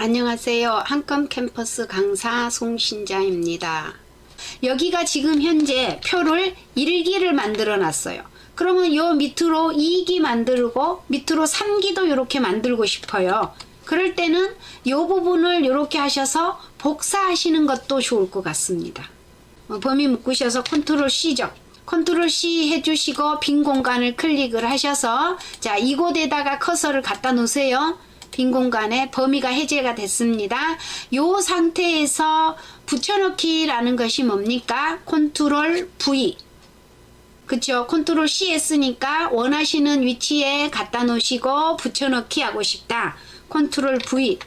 안녕하세요. 한컴 캠퍼스 강사 송신자입니다. 여기가 지금 현재 표를 1기를 만들어 놨어요. 그러면 요 밑으로 2기 만들고 밑으로 3기도 이렇게 만들고 싶어요. 그럴 때는 요 부분을 이렇게 하셔서 복사하시는 것도 좋을 것 같습니다. 범위 묶으셔서 컨트롤 C죠. 컨트롤 C 해주시고 빈 공간을 클릭을 하셔서 자, 이곳에다가 커서를 갖다 놓으세요. 빈 공간에 범위가 해제가 됐습니다. 요 상태에서 붙여넣기라는 것이 뭡니까? 컨트롤 V. 그쵸? 컨트롤 C 했으니까 원하시는 위치에 갖다 놓으시고 붙여넣기 하고 싶다. 컨트롤 V.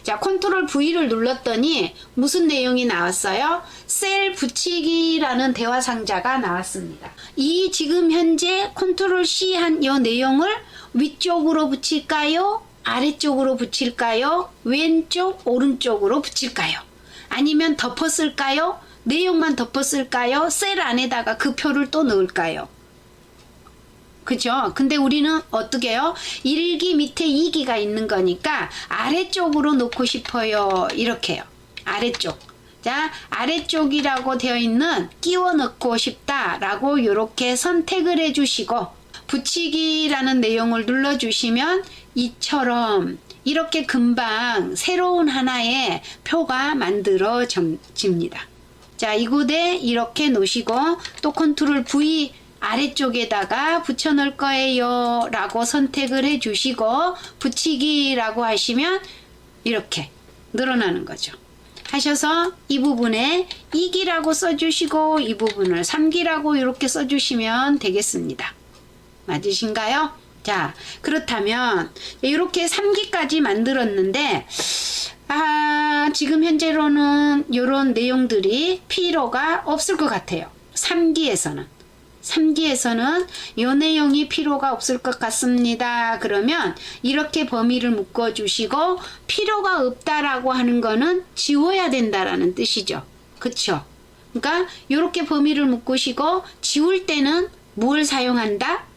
자, 컨트롤 V를 눌렀더니 무슨 내용이 나왔어요? 셀 붙이기라는 대화 상자가 나왔습니다. 이 지금 현재 컨트롤 C 한 이 내용을 위쪽으로 붙일까요? 아래쪽으로 붙일까요? 왼쪽, 오른쪽으로 붙일까요? 아니면 덮었을까요? 내용만 덮었을까요? 셀 안에다가 그 표를 또 넣을까요? 그죠? 근데 우리는 어떻게 해요? 1기 밑에 2기가 있는 거니까 아래쪽으로 놓고 싶어요. 이렇게요. 아래쪽. 자, 아래쪽이라고 되어 있는 끼워 넣고 싶다라고 이렇게 선택을 해주시고 붙이기라는 내용을 눌러주시면 이처럼 이렇게 금방 새로운 하나의 표가 만들어집니다. 자, 이곳에 이렇게 놓으시고 또 컨트롤 V 아래쪽에다가 붙여 넣을 거예요 라고 선택을 해 주시고 붙이기라고 하시면 이렇게 늘어나는 거죠. 하셔서 이 부분에 2기라고 써주시고 이 부분을 3기라고 이렇게 써주시면 되겠습니다. 맞으신가요? 자, 그렇다면 이렇게 3기까지 만들었는데 지금 현재로는 이런 내용들이 필요가 없을 것 같아요. 3기에서는 이 내용이 필요가 없을 것 같습니다. 그러면 이렇게 범위를 묶어 주시고 필요가 없다라고 하는 거는 지워야 된다라는 뜻이죠. 그쵸? 그러니까 이렇게 범위를 묶으시고 지울 때는 뭘 사용한다?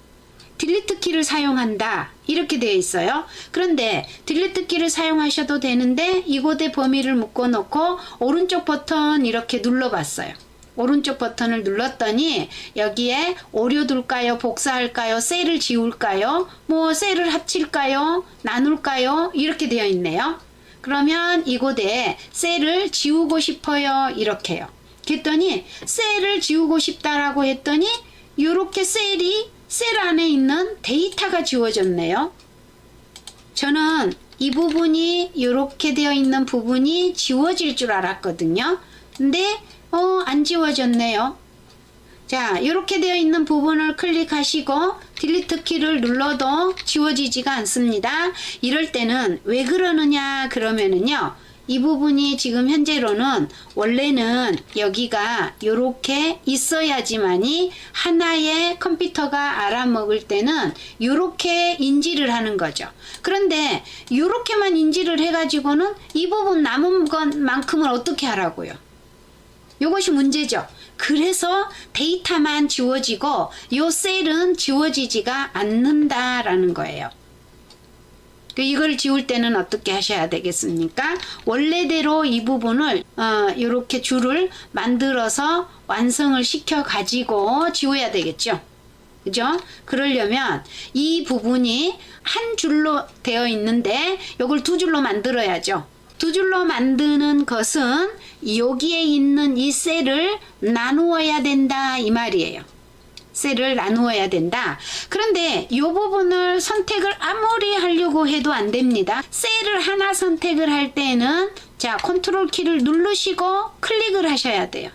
딜리트 키를 사용한다 이렇게 되어 있어요. 그런데 딜리트 키를 사용하셔도 되는데 이곳에 범위를 묶어 놓고 오른쪽 버튼 이렇게 눌러 봤어요. 오른쪽 버튼을 눌렀더니 여기에 오류 둘까요? 복사할까요? 셀을 지울까요? 뭐 셀을 합칠까요? 나눌까요? 이렇게 되어 있네요. 그러면 이곳에 셀을 지우고 싶어요. 이렇게요. 그랬더니 셀을 지우고 싶다라고 했더니 이렇게 셀 안에 있는 데이터가 지워졌네요. 저는 이 부분이 이렇게 되어 있는 부분이 지워질 줄 알았거든요. 근데 안 지워졌네요. 자, 이렇게 되어 있는 부분을 클릭하시고 딜리트 키를 눌러도 지워지지가 않습니다. 이럴 때는 왜 그러느냐 그러면은요. 이 부분이 지금 현재로는 원래는 여기가 이렇게 있어야지만이 하나의 컴퓨터가 알아먹을 때는 이렇게 인지를 하는 거죠. 그런데 이렇게만 인지를 해가지고는 이 부분 남은 것만큼을 어떻게 하라고요? 이것이 문제죠. 그래서 데이터만 지워지고 이 셀은 지워지지가 않는다라는 거예요. 이걸 지울 때는 어떻게 하셔야 되겠습니까? 원래대로 이 부분을 이렇게 줄을 만들어서 완성을 시켜 가지고 지워야 되겠죠. 그죠? 그러려면 이 부분이 한 줄로 되어 있는데 이걸 두 줄로 만들어야죠. 두 줄로 만드는 것은 여기에 있는 이 셀을 나누어야 된다 이 말이에요. 셀을 나누어야 된다. 그런데 이 부분을 선택을 아무리 하려고 해도 안 됩니다. 셀을 하나 선택을 할 때는 자, 컨트롤 키를 누르시고 클릭을 하셔야 돼요.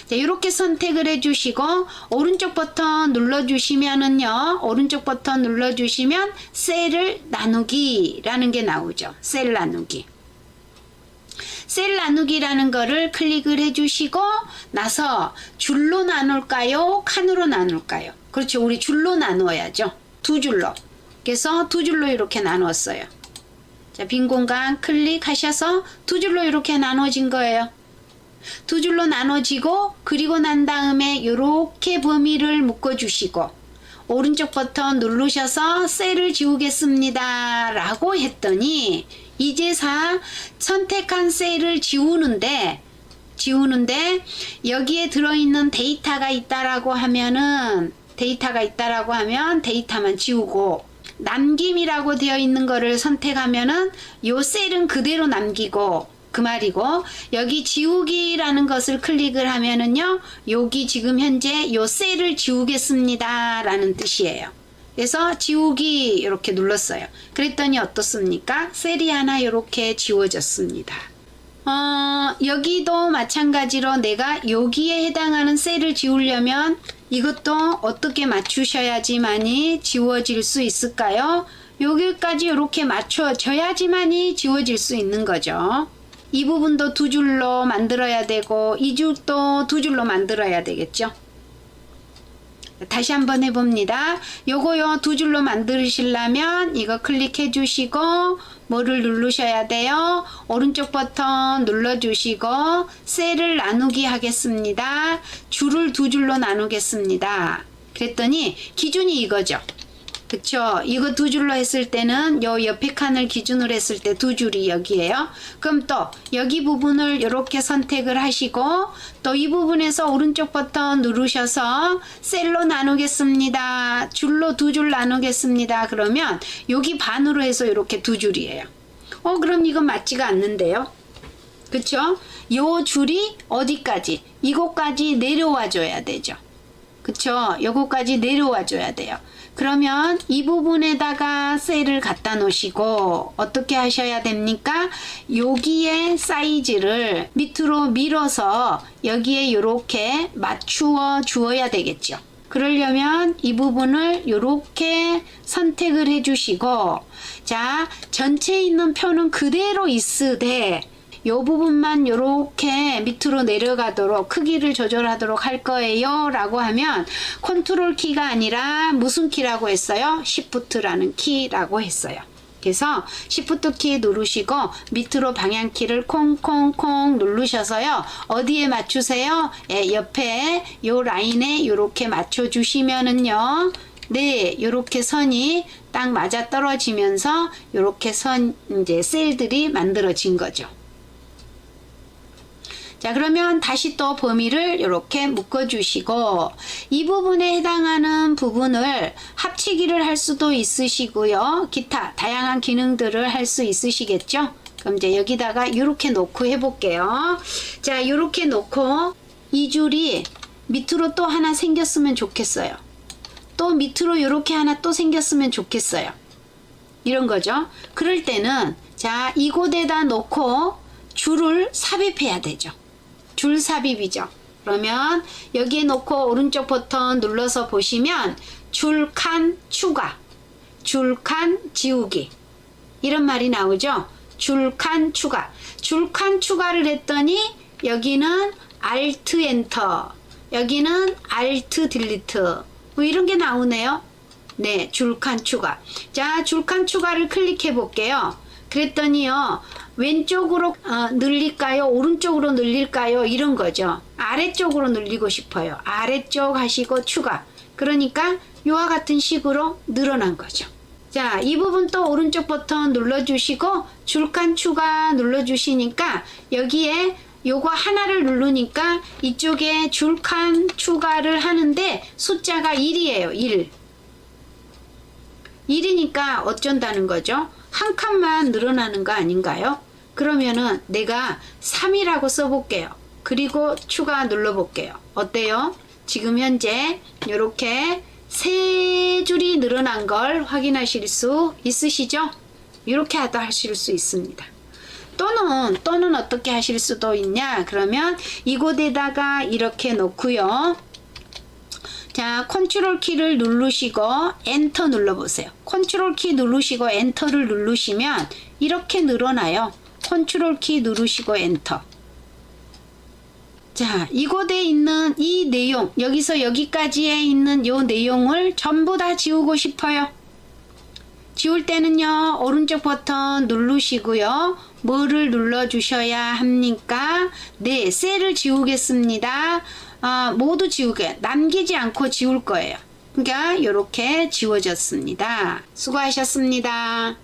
자, 이렇게 선택을 해주시고 오른쪽 버튼 눌러주시면은요. 오른쪽 버튼 눌러주시면 셀을 나누기라는 게 나오죠. 셀 나누기. 셀 나누기라는 거를 클릭을 해주시고 나서 줄로 나눌까요? 칸으로 나눌까요? 그렇죠. 우리 줄로 나누어야죠. 두 줄로. 그래서 두 줄로 이렇게 나누었어요. 자, 빈 공간 클릭하셔서 두 줄로 이렇게 나눠진 거예요. 두 줄로 나눠지고 그리고 난 다음에 이렇게 범위를 묶어주시고 오른쪽 버튼 누르셔서 셀을 지우겠습니다 라고 했더니 이제사 선택한 셀을 지우는데 여기에 들어있는 데이터가 있다라고 하면 데이터만 지우고, 남김이라고 되어 있는 거를 선택하면은 요 셀은 그대로 남기고, 그 말이고, 여기 지우기라는 것을 클릭을 하면은요, 여기 지금 현재 요 셀을 지우겠습니다 라는 뜻이에요. 그래서 지우기 이렇게 눌렀어요. 그랬더니 어떻습니까? 셀이 하나 이렇게 지워졌습니다. 여기도 마찬가지로 내가 여기에 해당하는 셀을 지우려면 이것도 어떻게 맞추셔야지만이 지워질 수 있을까요? 여기까지 이렇게 맞춰져야지만이 지워질 수 있는 거죠. 이 부분도 두 줄로 만들어야 되고 이 줄도 두 줄로 만들어야 되겠죠. 다시 한번 해봅니다. 요거요 두 줄로 만드시려면 이거 클릭해 주시고 뭐를 누르셔야 돼요? 오른쪽 버튼 눌러 주시고 셀을 나누기 하겠습니다. 줄을 두 줄로 나누겠습니다. 그랬더니 기준이 이거죠. 그쵸? 이거 두 줄로 했을 때는 요 옆에 칸을 기준으로 했을 때 두 줄이 여기에요. 그럼 또 여기 부분을 이렇게 선택을 하시고 또 이 부분에서 오른쪽 버튼 누르셔서 셀로 나누겠습니다. 줄로 두 줄 나누겠습니다. 그러면 여기 반으로 해서 이렇게 두 줄이에요. 그럼 이건 맞지가 않는데요. 그쵸? 요 줄이 어디까지? 이곳까지 내려와 줘야 되죠. 그쵸? 요거까지 내려와 줘야 돼요. 그러면 이 부분에다가 셀을 갖다 놓으시고 어떻게 하셔야 됩니까? 여기에 사이즈를 밑으로 밀어서 여기에 이렇게 맞추어 주어야 되겠죠. 그러려면 이 부분을 이렇게 선택을 해 주시고, 자, 전체에 있는 표는 그대로 있으되 요 부분만 이렇게 밑으로 내려가도록 크기를 조절하도록 할 거예요 라고 하면 컨트롤 키가 아니라 무슨 키라고 했어요? 시프트라는 키라고 했어요. 그래서 시프트 키 누르시고 밑으로 방향키를 콩콩콩 누르셔서요. 어디에 맞추세요? 옆에 요 라인에 이렇게 맞춰 주시면은요. 네, 요렇게 선이 딱 맞아 떨어지면서 요렇게 이제 셀들이 만들어진 거죠. 자, 그러면 다시 또 범위를 이렇게 묶어 주시고 이 부분에 해당하는 부분을 합치기를 할 수도 있으시고요. 기타 다양한 기능들을 할 수 있으시겠죠. 그럼 이제 여기다가 이렇게 놓고 해볼게요. 자, 이렇게 놓고 이 줄이 밑으로 또 하나 생겼으면 좋겠어요. 또 밑으로 이렇게 하나 또 생겼으면 좋겠어요. 이런 거죠. 그럴 때는 자, 이곳에다 놓고 줄을 삽입해야 되죠. 줄 삽입이죠. 그러면 여기에 놓고 오른쪽 버튼 눌러서 보시면 줄 칸 추가, 줄 칸 지우기 이런 말이 나오죠. 줄 칸 추가. 줄 칸 추가를 했더니 여기는 Alt 엔터, 여기는 Alt 딜리트 뭐 이런 게 나오네요. 네, 줄 칸 추가. 자, 줄 칸 추가를 클릭해 볼게요. 그랬더니요. 왼쪽으로 늘릴까요? 오른쪽으로 늘릴까요? 이런 거죠. 아래쪽으로 늘리고 싶어요. 아래쪽 하시고 추가. 그러니까 이와 같은 식으로 늘어난 거죠. 자, 이 부분 또 오른쪽 버튼 눌러주시고 줄칸 추가 눌러주시니까 여기에 요거 하나를 누르니까 이쪽에 줄칸 추가를 하는데 숫자가 1이에요. 1. 1이니까 어쩐다는 거죠? 한 칸만 늘어나는 거 아닌가요? 그러면은 내가 3이라고 써볼게요. 그리고 추가 눌러볼게요. 어때요? 지금 현재 이렇게 세 줄이 늘어난 걸 확인하실 수 있으시죠? 이렇게 하실 수 있습니다. 또는 어떻게 하실 수도 있냐? 그러면 이곳에다가 이렇게 놓고요. 자, 컨트롤 키를 누르시고 엔터 눌러보세요. 컨트롤 키 누르시고 엔터를 누르시면 이렇게 늘어나요. 컨트롤 키 누르시고 엔터. 자, 이곳에 있는 이 내용, 여기서 여기까지에 있는 요 내용을 전부 다 지우고 싶어요. 지울 때는요, 오른쪽 버튼 누르시고요. 뭐를 눌러주셔야 합니까? 네, 셀을 지우겠습니다. 모두 지우게, 남기지 않고 지울 거예요. 그러니까 이렇게 지워졌습니다. 수고하셨습니다.